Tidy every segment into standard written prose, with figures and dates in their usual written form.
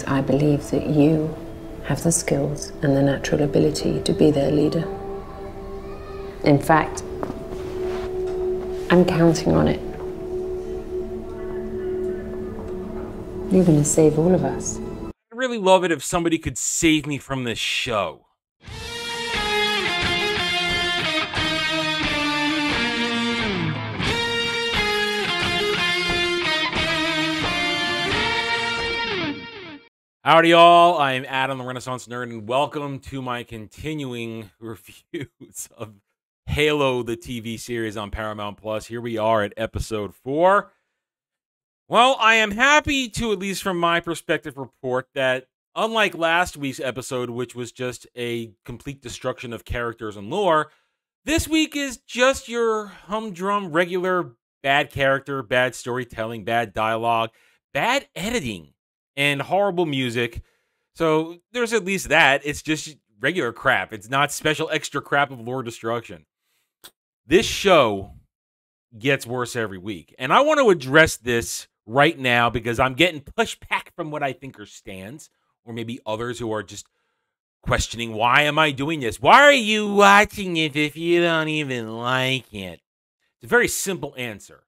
I believe that you have the skills and the natural ability to be their leader. In fact, I'm counting on it. You're going to save all of us. I'd really love it if somebody could save me from this show. Howdy, y'all. I'm Adam, the Renaissance Nerd, and welcome to my continuing reviews of Halo, the TV series on Paramount Plus. Here we are at episode 4. Well, I am happy to, at least from my perspective, report that unlike last week's episode, which was just a complete destruction of characters and lore, this week is just your humdrum, regular bad character, bad storytelling, bad dialogue, bad editing, and horrible music. So there's at least that. It's just regular crap. It's not special extra crap of lore destruction. This show gets worse every week. And I want to address this right now because I'm getting pushback from what I think are stands, or maybe others who are just questioning, why am I doing this? Why are you watching it if you don't even like it? It's a very simple answer.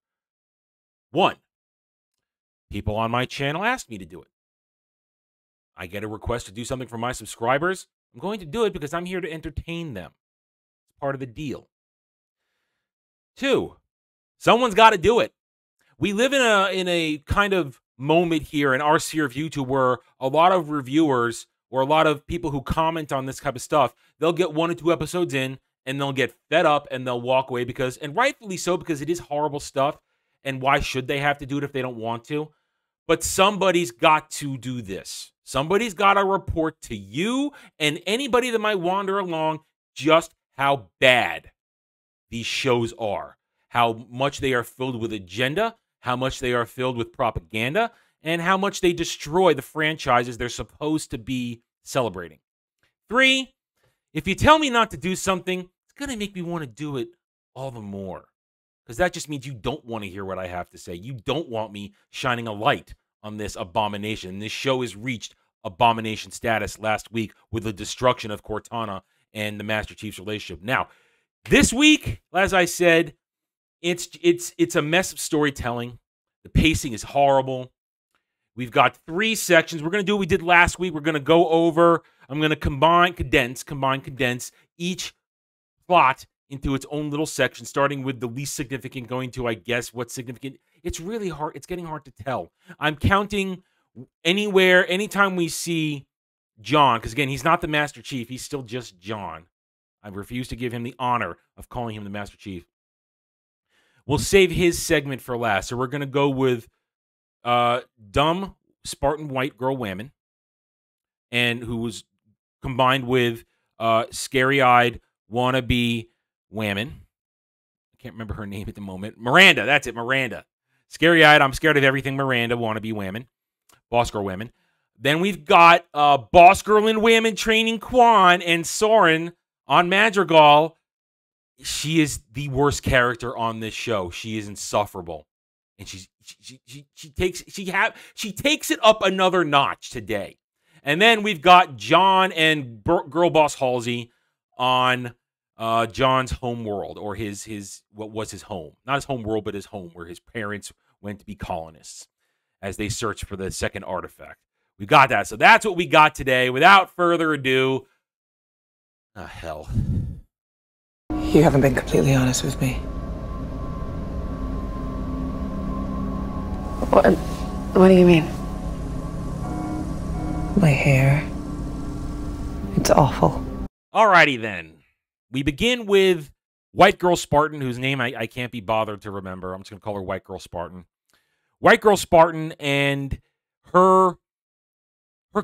1, people on my channel asked me to do it. I get a request to do something for my subscribers. I'm going to do it because I'm here to entertain them. It's part of the deal. 2, someone's got to do it. We live in a kind of moment here in our sphere of YouTube where a lot of reviewers or a lot of people who comment on this type of stuff, they'll get 1 or 2 episodes in and they'll get fed up and they'll walk away because, and rightfully so, because it is horrible stuff. And why should they have to do it if they don't want to? But somebody's got to do this. Somebody's got to report to you and anybody that might wander along just how bad these shows are, how much they are filled with agenda, how much they are filled with propaganda, and how much they destroy the franchises they're supposed to be celebrating. 3, if you tell me not to do something, it's going to make me want to do it all the more. Because that just means you don't want to hear what I have to say. You don't want me shining a light on this abomination. This show has reached abomination status last week with the destruction of Cortana and the Master Chief's relationship. Now, this week, as I said, it's a mess of storytelling. The pacing is horrible. We've got 3 sections. We're going to do what we did last week. We're going to go over, I'm going to condense each plot into its own little section, starting with the least significant, going to, I guess, what's significant. It's really hard. It's getting hard to tell. I'm counting anytime we see John, because again, he's not the Master Chief. He's still just John. I refuse to give him the honor of calling him the Master Chief. We'll save his segment for last. So we're going to go with dumb Spartan white girl women, and who was combined with scary-eyed wannabe women. I can't remember her name at the moment. Miranda, that's it, Miranda. Scary-eyed, I'm scared of everything Miranda, wannabe women. Boss girl women. Then we've got boss girl and women training Quan and Soren on Madrigal. She is the worst character on this show. She is insufferable. And she takes it up another notch today. And then we've got John and girl boss Halsey on John's home world, or his what was his home. Not his home world, but his home where his parents went to be colonists as they search for the second artifact. We got that. So that's what we got today. Without further ado, hell. You haven't been completely honest with me. What do you mean? My hair. It's awful. Alrighty then. We begin with White Girl Spartan, whose name I can't be bothered to remember. I'm just going to call her White Girl Spartan. White Girl Spartan and her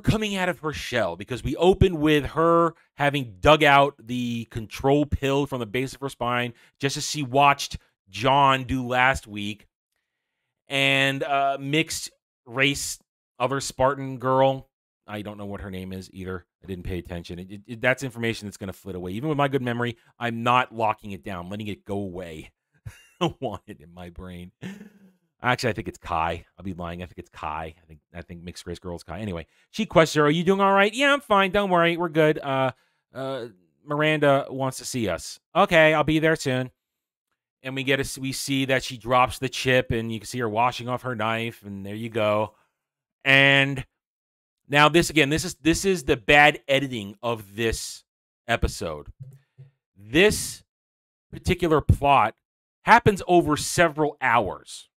coming out of her shell, because we open with her having dug out the control pill from the base of her spine, just as she watched John do last week. And mixed race, other Spartan girl. I don't know what her name is either. I didn't pay attention. That's information that's going to flit away. Even with my good memory, I'm not locking it down, letting it go away. I don't want it in my brain. Actually, I think it's Kai. I'll be lying. I think it's Kai. I think mixed race girl is Kai. Anyway, she questions her, "Are you doing all right?" "Yeah, I'm fine. Don't worry. We're good. Miranda wants to see us." "Okay, I'll be there soon." And we see that she drops the chip, and you can see her washing off her knife, and there you go. And now this is the bad editing of this episode. This particular plot happens over several hours.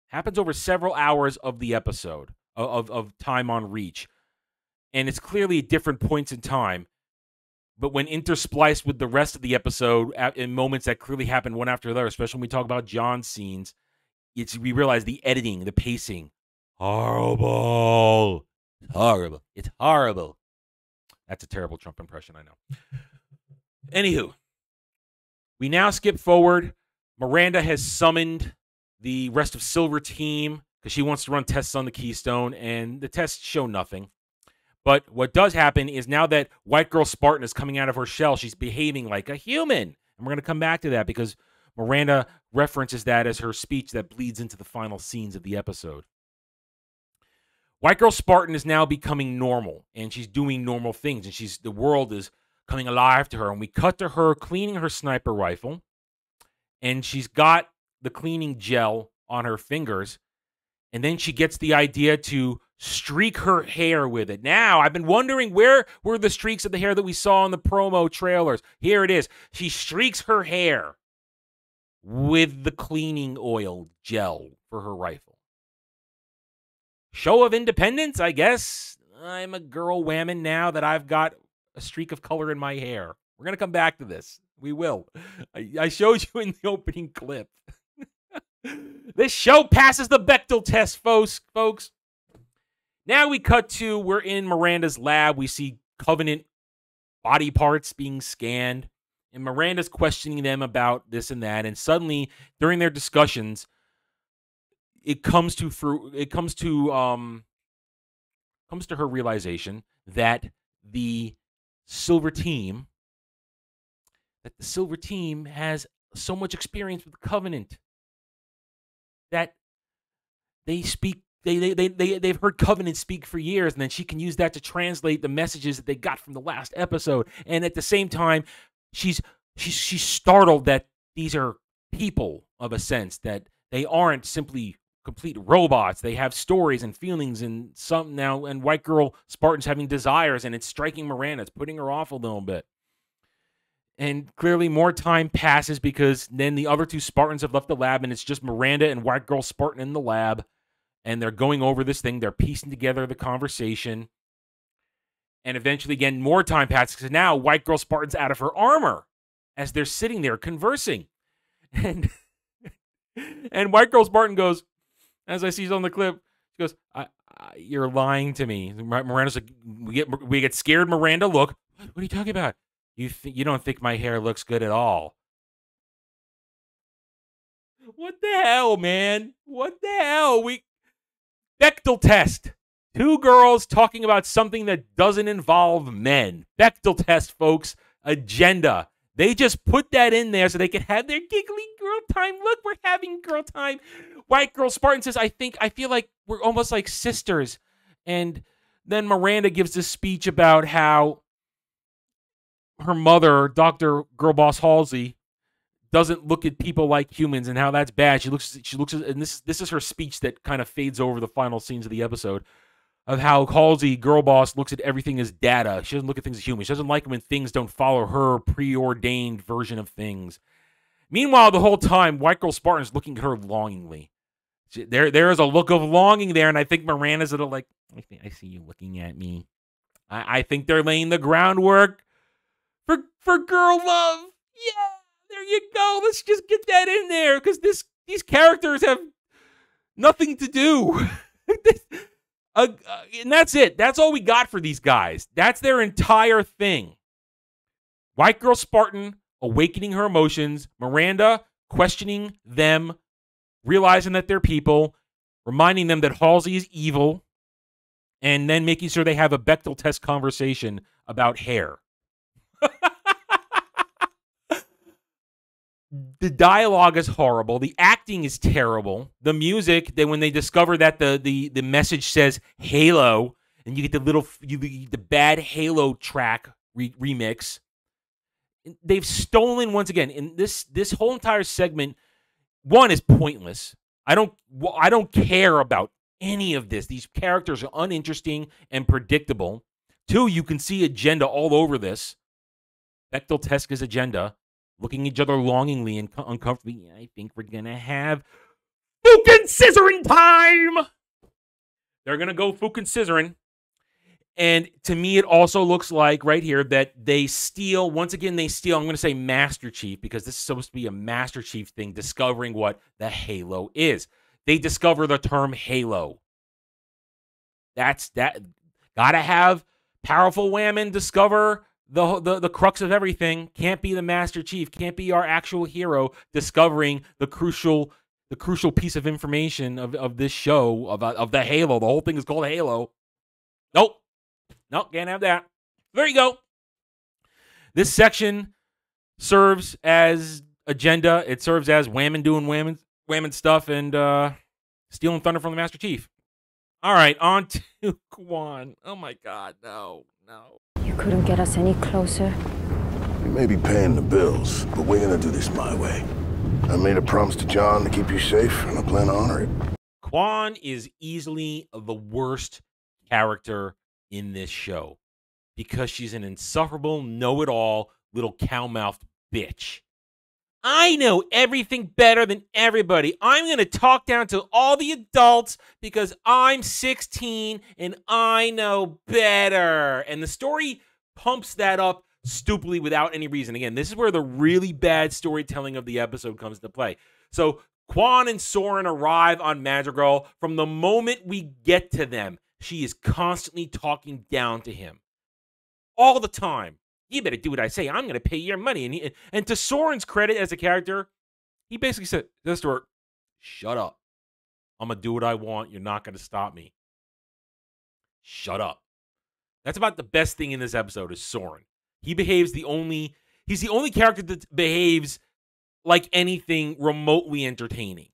Happens over several hours of the episode of time on Reach. And it's clearly at different points in time. But when interspliced with the rest of the episode in moments that clearly happen one after the other, especially when we talk about John's scenes, we realize the editing, the pacing. Horrible. Horrible. It's horrible. That's a terrible Trump impression, I know. Anywho, we now skip forward. Miranda has summoned the rest of Silver Team because she wants to run tests on the Keystone, and the tests show nothing. But what does happen is now that White Girl Spartan is coming out of her shell, she's behaving like a human. And we're going to come back to that because Miranda references that as her speech that bleeds into the final scenes of the episode. White Girl Spartan is now becoming normal, and she's doing normal things, and the world is coming alive to her. And we cut to her cleaning her sniper rifle, and she's got the cleaning gel on her fingers, and then she gets the idea to streak her hair with it. Now, I've been wondering where were the streaks of the hair that we saw in the promo trailers. Here it is. She streaks her hair with the cleaning oil gel for her rifle. Show of independence, I guess. I'm a girl whammon now that I've got a streak of color in my hair. We're going to come back to this. We will. I showed you in the opening clip. This show passes the Bechdel test, folks. Now we cut to, we're in Miranda's lab. We see Covenant body parts being scanned, and Miranda's questioning them about this and that. And suddenly, during their discussions, it comes to her realization that the Silver Team has so much experience with the Covenant that they speak. They've heard Covenant speak for years, and then she can use that to translate the messages that they got from the last episode. And at the same time, she's startled that these are people of a sense, that they aren't simply complete robots. They have stories and feelings, and some now. And White Girl Spartan's having desires, and it's striking Miranda. It's putting her off a little bit. And clearly more time passes because then the other two Spartans have left the lab, and it's just Miranda and White Girl Spartan in the lab. And they're going over this thing. They're piecing together the conversation. And eventually, again, more time passes because now White Girl Spartan's out of her armor as they're sitting there conversing. And White Girl Spartan goes, as I see on the clip, she goes, "You're lying to me." Miranda's like, we get scared. Miranda, look, what are you talking about? You don't think my hair looks good at all? What the hell, man? What the hell? Bechdel test. Two girls talking about something that doesn't involve men. Bechdel test, folks. Agenda. They just put that in there so they can have their giggly girl time. Look, we're having girl time. White Girl Spartan says, I feel like we're almost like sisters. And then Miranda gives this speech about how her mother, Dr. Girlboss Halsey, doesn't look at people like humans and how that's bad. She looks at, and this is her speech that kind of fades over the final scenes of the episode, of how Halsey, Girlboss, looks at everything as data. She doesn't look at things as humans. She doesn't like when things don't follow her preordained version of things. Meanwhile, the whole time, White Girl Spartan's looking at her longingly. There is a look of longing there, and I think Miranda's like, I see you looking at me. I think they're laying the groundwork for girl love. Yeah. There you go. Let's just get that in there because these characters have nothing to do. And that's it. That's all we got for these guys. That's their entire thing. White Girl Spartan awakening her emotions. Miranda questioning them, realizing that they're people, reminding them that Halsey is evil, and then making sure they have a Bechdel test conversation about hair. The dialogue is horrible. The acting is terrible. The music, then when they discover that the message says Halo, and you get the bad Halo track remix, they've stolen once again. And this whole entire segment, one, is pointless. I don't care about any of this. These characters are uninteresting and predictable. Two, you can see agenda all over this. Bechtel Teska's agenda, looking at each other longingly and uncomfortably. I think we're gonna have fucking scissoring time. They're gonna go fucking scissoring. And to me, it also looks like right here that they steal, once again, I'm going to say Master Chief, because this is supposed to be a Master Chief thing, discovering what the Halo is. They discover the term Halo. That's that. Gotta have powerful women discover the crux of everything. Can't be the Master Chief. Can't be our actual hero discovering the crucial piece of information of this show, of the Halo. The whole thing is called Halo. Nope. Can't have that. There you go. This section serves as agenda. It serves as whammon doing whammon stuff and stealing thunder from the Master Chief. All right, on to Quan. Oh my God, no. You couldn't get us any closer. You may be paying the bills, but we're gonna do this my way. I made a promise to John to keep you safe, and I plan to honor it. Quan is easily the worst character in this show because she's an insufferable, know-it-all little cow-mouthed bitch. I know everything better than everybody. I'm going to talk down to all the adults because I'm 16 and I know better. And the story pumps that up stupidly without any reason. Again, this is where the really bad storytelling of the episode comes into play. So Quan and Soren arrive on Madrigal. From the moment we get to them, she is constantly talking down to him. All the time. You better do what I say. I'm going to pay your money. And to Soren's credit as a character, he basically said this to her, shut up. I'm going to do what I want. You're not going to stop me. Shut up. That's about the best thing in this episode is Soren. He's the only character that behaves like anything remotely entertaining.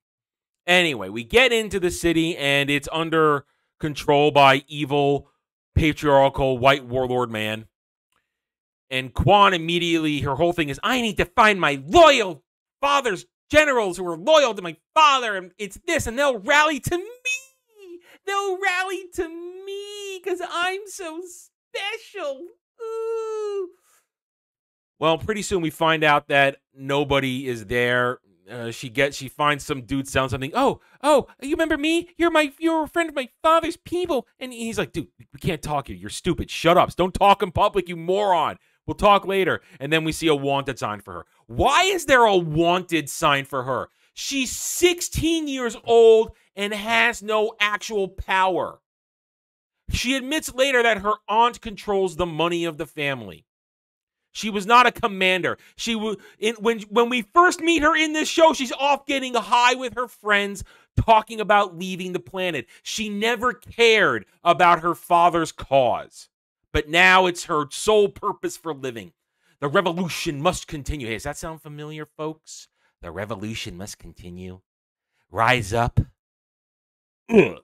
Anyway, we get into the city and it's under control by evil, patriarchal, white warlord man. And Quan immediately, her whole thing is, I need to find my loyal father's generals who are loyal to my father, and it's this, and they'll rally to me. They'll rally to me because I'm so special. Ooh. Well, pretty soon we find out that nobody is there. She finds some dude selling something. Oh, you remember me? You're a friend of my father's people. And he's like, dude, we can't talk here. You're stupid. Shut up. Don't talk in public, you moron. We'll talk later. And then we see a wanted sign for her. Why is there a wanted sign for her? She's 16 years old and has no actual power. She admits later that her aunt controls the money of the family. She was not a commander. When we first meet her in this show, she's off getting high with her friends, talking about leaving the planet. She never cared about her father's cause. But now it's her sole purpose for living. The revolution must continue. Hey, does that sound familiar, folks? The revolution must continue. Rise up. Ugh.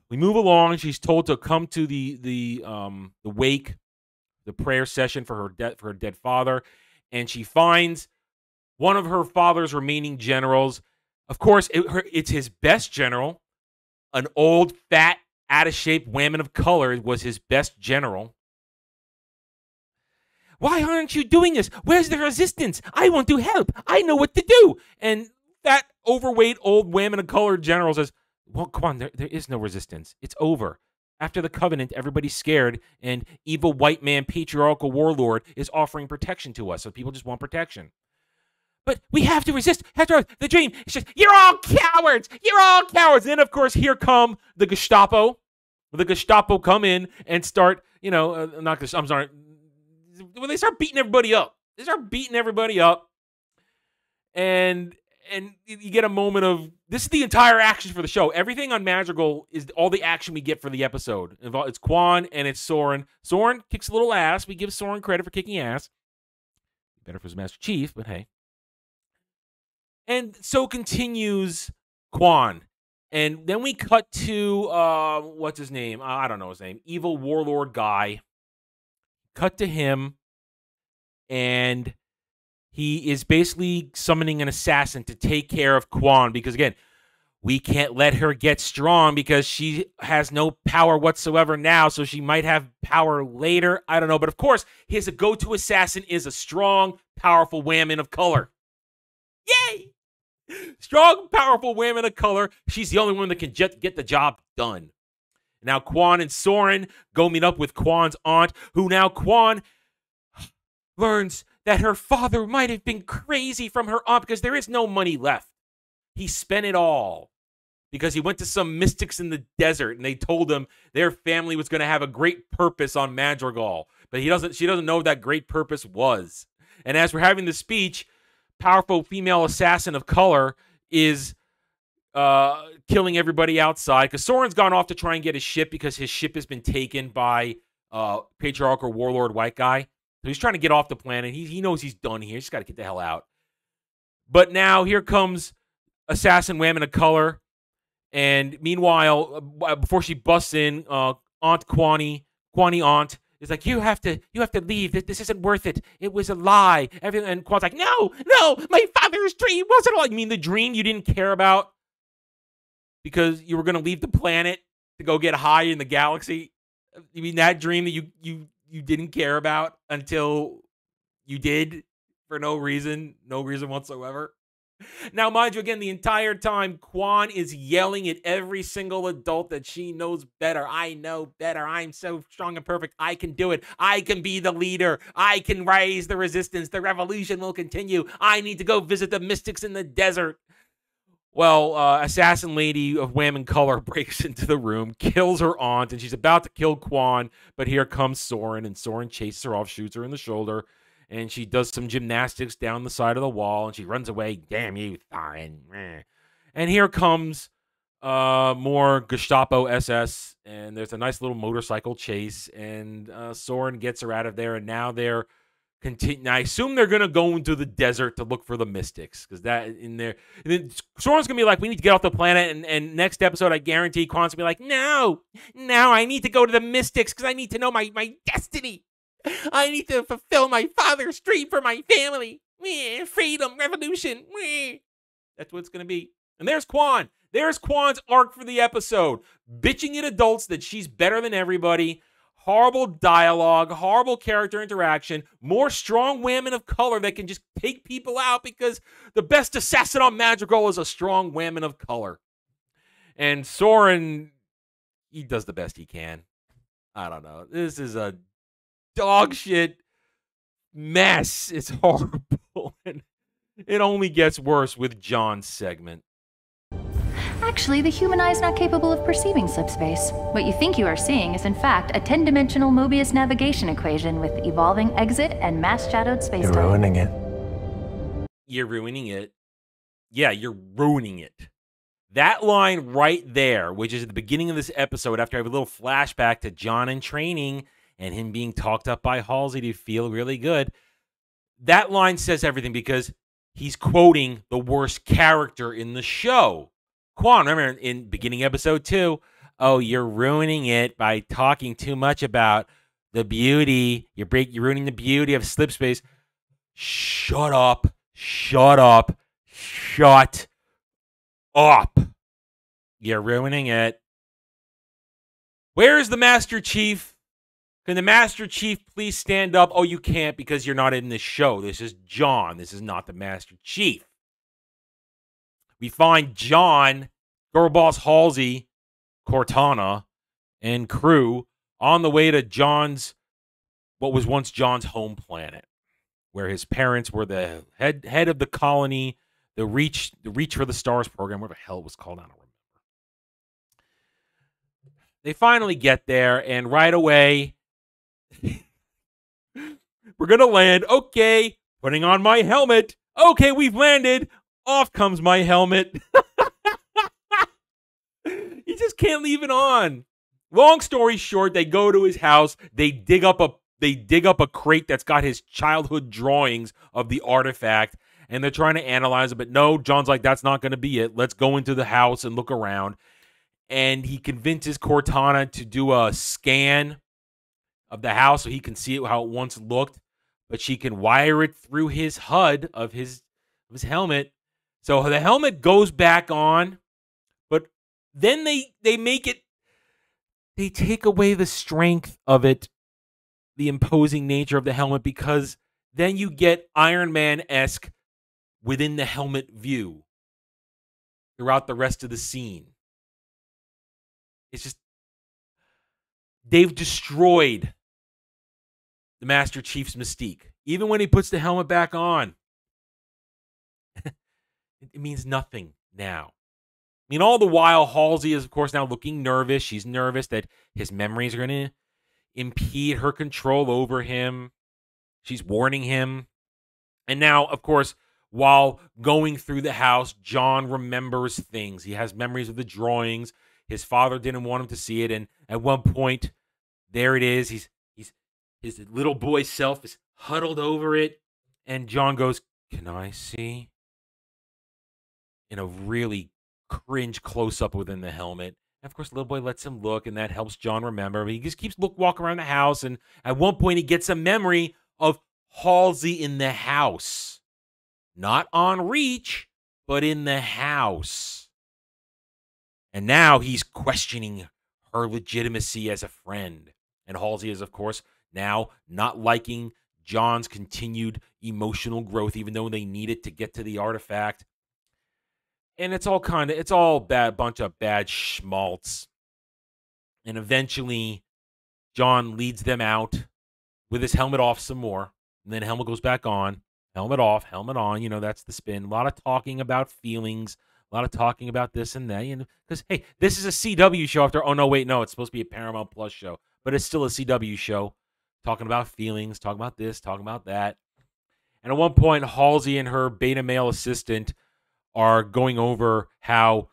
We move along. She's told to come to the wake, the prayer session for her dead father, and she finds one of her father's remaining generals. Of course, it's his best general, an old, fat, out-of-shape woman of color was his best general. Why aren't you doing this? Where's the resistance? I want to help. I know what to do. And that overweight old woman of color general says, well, Quan, there is no resistance. It's over. After the Covenant, everybody's scared, and evil white man, patriarchal warlord is offering protection to us, so people just want protection. But we have to resist. After the dream, it's just, you're all cowards. You're all cowards. And then, of course, here come the Gestapo. The Gestapo come in and start, I'm sorry. Well, they start beating everybody up. And you get a moment of, this is the entire action for the show. Everything on Madrigal is all the action we get for the episode. It's Quan and it's Soren. Soren kicks a little ass. We give Soren credit for kicking ass. Better if it was Master Chief, but hey. And so continues Quan. And then we cut to, what's his name? I don't know his name. Evil warlord guy. Cut to him. And he is basically summoning an assassin to take care of Quan. Because, again, we can't let her get strong because she has no power whatsoever now. So she might have power later. I don't know. But, of course, his go-to assassin is a strong, powerful woman of color. Yay! Strong, powerful woman of color. She's the only one that can get the job done. Now, Quan and Soren go meet up with Quan's aunt, who now Quan learns that her father might have been crazy from her aunt because there is no money left. He spent it all because he went to some mystics in the desert and they told him their family was going to have a great purpose on Madrigal. But she doesn't know what that great purpose was. And as we're having the speech, powerful female assassin of color is killing everybody outside because Soren's gone off to try and get his ship because his ship has been taken by patriarchal warlord white guy. So he's trying to get off the planet. He knows he's done here. He's just got to get the hell out. But now here comes assassin woman of color. And meanwhile, before she busts in, Aunt Quani aunt, is like, you have to leave. This isn't worth it. It was a lie. And Quan's like, no, my father's dream wasn't a lie. You mean the dream you didn't care about because you were going to leave the planet to go get high in the galaxy? You mean that dream that you didn't care about until you did for no reason whatsoever? Now, mind you, again, the entire time, Quan is yelling at every single adult that she knows better. I know better. I'm so strong and perfect. I can do it. I can be the leader. I can raise the resistance. The revolution will continue. I need to go visit the mystics in the desert. Well, assassin lady of wham and color breaks into the room, kills her aunt, and she's about to kill Quan, but here comes Soren, and Soren chases her off, shoots her in the shoulder, and she does some gymnastics down the side of the wall, and she runs away. Damn you, Thorin. And here comes more Gestapo SS, and there's a nice little motorcycle chase, and Soren gets her out of there, and now they're I assume they're going to go into the desert to look for the mystics, because that in there. And then Soren's going to be like, we need to get off the planet, and next episode, I guarantee Quan's going to be like, no, I need to go to the mystics, because I need to know my destiny. I need to fulfill my father's dream for my family. Freedom, revolution. That's what it's going to be. And there's Quan. There's Quan's arc for the episode. Bitching at adults that she's better than everybody. Horrible dialogue, horrible character interaction, more strong women of color that can just take people out because the best assassin on Madrigal is a strong woman of color. And Soren, he does the best he can. I don't know. This is a dog shit mess. It's horrible. And it only gets worse with John's segment. Actually, the human eye is not capable of perceiving subspace. What you think you are seeing is in fact a 10-dimensional Mobius navigation equation with evolving exit and mass-shadowed spacetime. You're ruining it. You're ruining it. Yeah, you're ruining it. That line right there, which is at the beginning of this episode, after I have a little flashback to John in training and him being talked up by Halsey to feel really good, that line says everything because he's quoting the worst character in the show. Quan, remember in beginning episode 2, oh, you're ruining it by talking too much about the beauty. You're ruining the beauty of slip space. Shut up. Shut up. Shut up. You're ruining it. Where is the Master Chief? Can the Master Chief please stand up? Oh, you can't because you're not in this show. This is John. This is not the Master Chief. We find John, Girl Boss Halsey, Cortana, and crew on the way to John's, what was once John's home planet, where his parents were the head of the colony, the Reach for the Stars program, whatever the hell it was called, I don't remember. They finally get there, and right away, we're going to land. Okay, putting on my helmet. Okay, we've landed. Off comes my helmet. You just can't leave it on. Long story short, they go to his house. They dig up a they dig up a crate that's got his childhood drawings of the artifact, and they're trying to analyze it. But no, John's like, that's not going to be it. Let's go into the house and look around. And he convinces Cortana to do a scan of the house so he can see it how it once looked. But she can wire it through his HUD of his helmet. So the helmet goes back on, but then they make it, they take away the strength of it, the imposing nature of the helmet, because then you get Iron Man-esque within the helmet view throughout the rest of the scene. It's just, they've destroyed the Master Chief's mystique. Even when he puts the helmet back on, it means nothing now. I mean, all the while, Halsey is, of course, now looking nervous. She's nervous that his memories are going to impede her control over him. She's warning him. And now, of course, while going through the house, John remembers things. He has memories of the drawings. His father didn't want him to see it. And at one point, there it is. His little boy self is huddled over it. And John goes, "Can I see?" In a really cringe close-up within the helmet. And of course, the little boy lets him look, and that helps John remember. But he just keeps walking around the house, and at one point, he gets a memory of Halsey in the house. Not on Reach, but in the house. And now he's questioning her legitimacy as a friend. And Halsey is, of course, now not liking John's continued emotional growth, even though they need it to get to the artifact. And it's all bad, bunch of bad schmaltz. And eventually, John leads them out with his helmet off some more. And then helmet goes back on. Helmet off, helmet on. You know, that's the spin. A lot of talking about feelings. A lot of talking about this and that. You know, because, hey, this is a CW show after. Oh, no, wait, no. It's supposed to be a Paramount Plus show. But it's still a CW show. Talking about feelings, talking about this, talking about that. And at one point, Halsey and her beta male assistant are going over how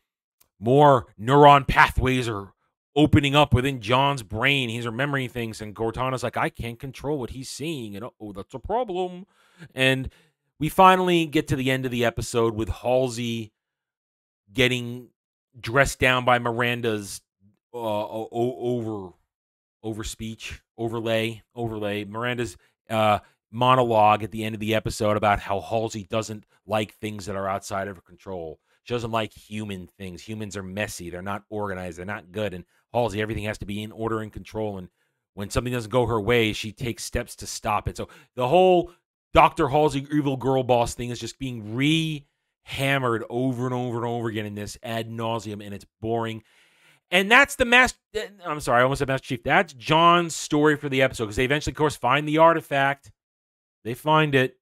more neuron pathways are opening up within John's brain. He's remembering things, and Cortana's like, I can't control what he's seeing, and oh, that's a problem. And we finally get to the end of the episode with Halsey getting dressed down by Miranda's overlay. Miranda's monologue at the end of the episode about how Halsey doesn't like things that are outside of her control. She doesn't like human things. Humans are messy. They're not organized. They're not good. And Halsey, everything has to be in order and control. And when something doesn't go her way, she takes steps to stop it. So the whole Dr. Halsey evil girl boss thing is just being re-hammered over and over and over again in this ad nauseum, and it's boring. And that's the I'm sorry, I almost said Master Chief. That's John's story for the episode, because they eventually, of course, find the artifact. They find it.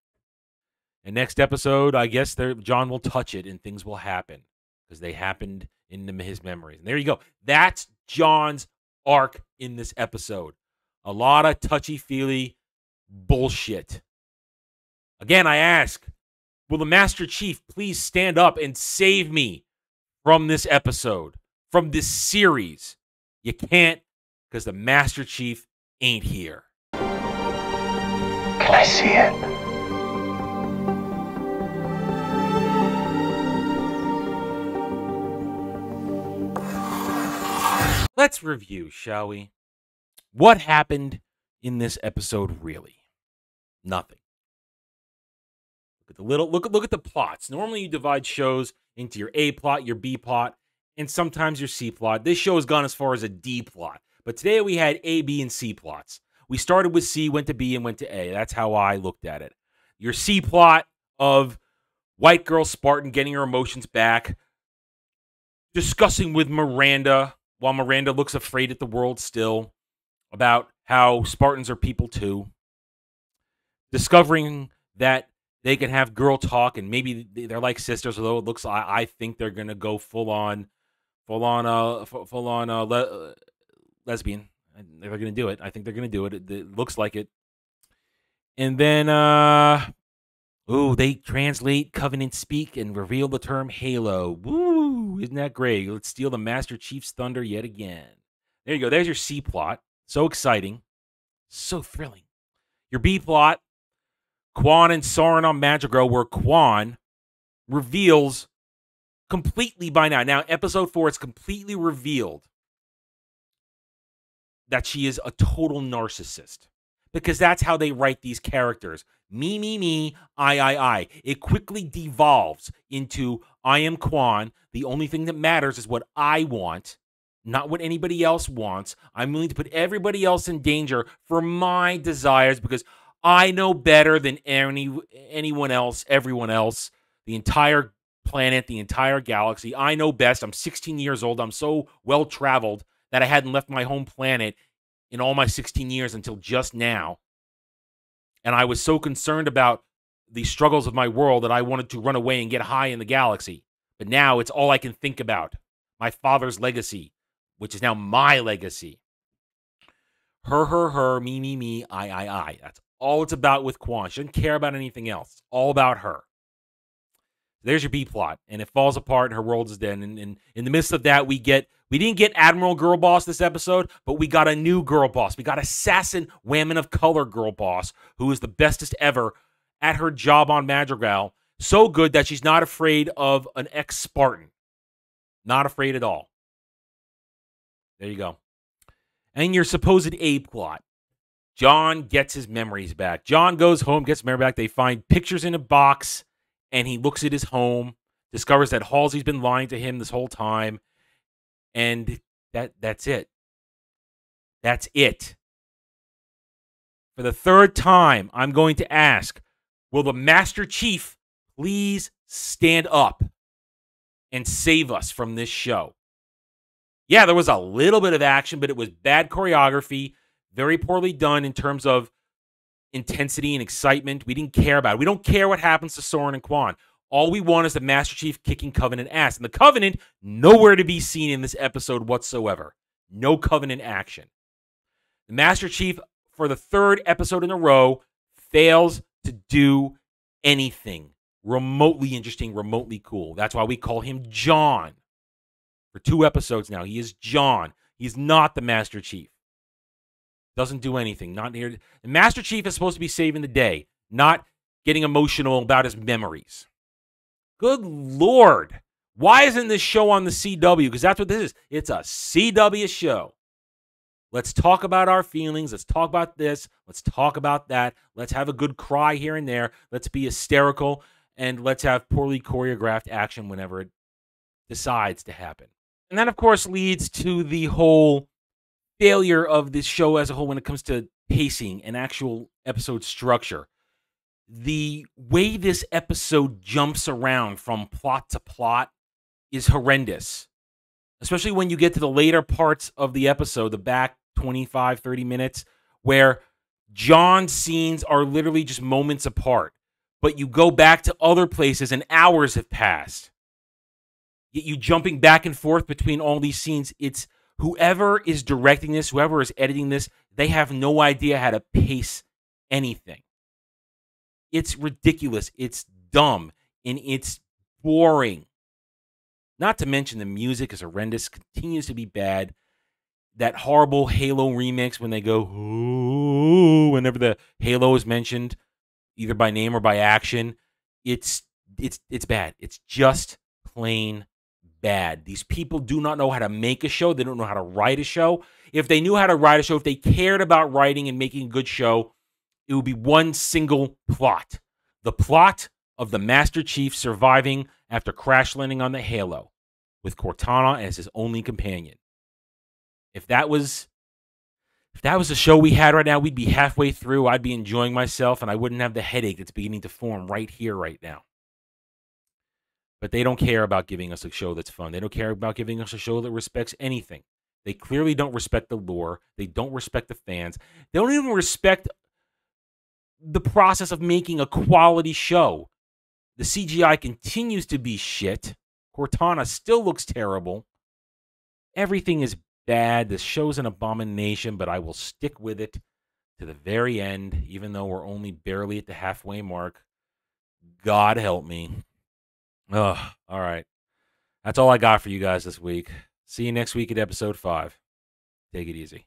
And next episode, I guess John will touch it and things will happen, because they happened in his memories. And there you go. That's John's arc in this episode. A lot of touchy-feely bullshit. Again, I ask, will the Master Chief please stand up and save me from this episode, from this series? You can't, because the Master Chief ain't here. Can I see it? Let's review, shall we? What happened in this episode, really? Nothing. Look at the plots. Normally you divide shows into your A plot, your B plot, and sometimes your C plot. This show has gone as far as a D plot. But today we had A, B, and C plots. We started with C, went to B, and went to A. That's how I looked at it. Your C plot of white girl Spartan getting her emotions back, discussing with Miranda, while Miranda looks afraid at the world still, about how Spartans are people too. Discovering that they can have girl talk, and maybe they're like sisters, although it looks, I think they're going to go full on lesbian. They're going to do it. I think they're going to do it. It looks like it. And then, they translate Covenant speak and reveal the term Halo. Woo! Isn't that great? Let's steal the Master Chief's thunder yet again. There you go. There's your C plot. So exciting. So thrilling. Your B plot, Quan and Soren on Madrigal, where Quan reveals completely by now. Now, episode 4, it's completely revealed that she is a total narcissist. Because that's how they write these characters. Me, I. It quickly devolves into I am Quan. The only thing that matters is what I want, not what anybody else wants. I'm willing to put everybody else in danger for my desires because I know better than anyone else, everyone else, the entire planet, the entire galaxy. I know best. I'm 16 years old. I'm so well-traveled that I hadn't left my home planet in all my 16 years until just now. And I was so concerned about the struggles of my world that I wanted to run away and get high in the galaxy. But now it's all I can think about. My father's legacy, which is now my legacy. Her, me, I. That's all it's about with Quan. She doesn't care about anything else. It's all about her. There's your B plot, and it falls apart, and her world is dead. And in the midst of that, we didn't get Admiral Girl Boss this episode, but we got a new girl boss. We got Assassin Women of Color Girl Boss, who is the bestest ever at her job on Madrigal. So good that she's not afraid of an ex-Spartan. Not afraid at all. There you go. And your supposed A plot. John gets his memories back. John goes home, gets his memory back. They find pictures in a box, and he looks at his home, discovers that Halsey's been lying to him this whole time, and that's it. That's it. For the third time, I'm going to ask, will the Master Chief please stand up and save us from this show? Yeah, there was a little bit of action, but it was bad choreography, very poorly done in terms of intensity and excitement. We didn't care about it. We don't care what happens to Soren and Quan. All we want is the Master Chief kicking Covenant ass. And the Covenant, nowhere to be seen in this episode whatsoever. No Covenant action. The Master Chief, for the third episode in a row, fails to do anything remotely interesting, remotely cool. That's why we call him John. For 2 episodes now, he is John. He's not the Master Chief. Doesn't do anything. Not here. The Master Chief is supposed to be saving the day, not getting emotional about his memories. Good Lord. Why isn't this show on the CW? Because that's what this is. It's a CW show. Let's talk about our feelings. Let's talk about this. Let's talk about that. Let's have a good cry here and there. Let's be hysterical. And let's have poorly choreographed action whenever it decides to happen. And that, of course, leads to the whole failure of this show as a whole when it comes to pacing and actual episode structure. The way this episode jumps around from plot to plot is horrendous. Especially when you get to the later parts of the episode, the back 25, 30 minutes, where John's scenes are literally just moments apart. But you go back to other places and hours have passed. Yet you jumping back and forth between all these scenes, it's whoever is directing this, whoever is editing this, they have no idea how to pace anything. It's ridiculous. It's dumb. And it's boring. Not to mention the music is horrendous, continues to be bad. That horrible Halo remix when they go, ooh, whenever the Halo is mentioned, either by name or by action, it's bad. It's just plain bad. These people do not know how to make a show. They don't know how to write a show. If they knew how to write a show, if they cared about writing and making a good show, it would be one single plot. The plot of the Master Chief surviving after crash landing on the Halo with Cortana as his only companion. If that was the show we had right now, we'd be halfway through. I'd be enjoying myself, and I wouldn't have the headache that's beginning to form right here, right now. But they don't care about giving us a show that's fun. They don't care about giving us a show that respects anything. They clearly don't respect the lore. They don't respect the fans. They don't even respect the process of making a quality show. The CGI continues to be shit. Cortana still looks terrible. Everything is bad. The show's an abomination, but I will stick with it to the very end, even though we're only barely at the halfway mark. God help me. Ugh, all right. That's all I got for you guys this week. See you next week at episode 5. Take it easy.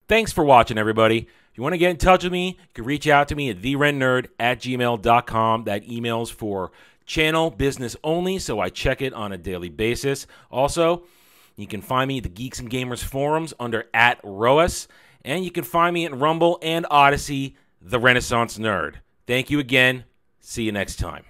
Thanks for watching, everybody. If you want to get in touch with me, you can reach out to me at therentnerd@gmail.com. That email's for channel business only, so I check it on a daily basis. Also, you can find me at the Geeks and Gamers forums under @ROAS, and you can find me at Rumble and Odyssey, The Renaissance Nerd. Thank you again. See you next time.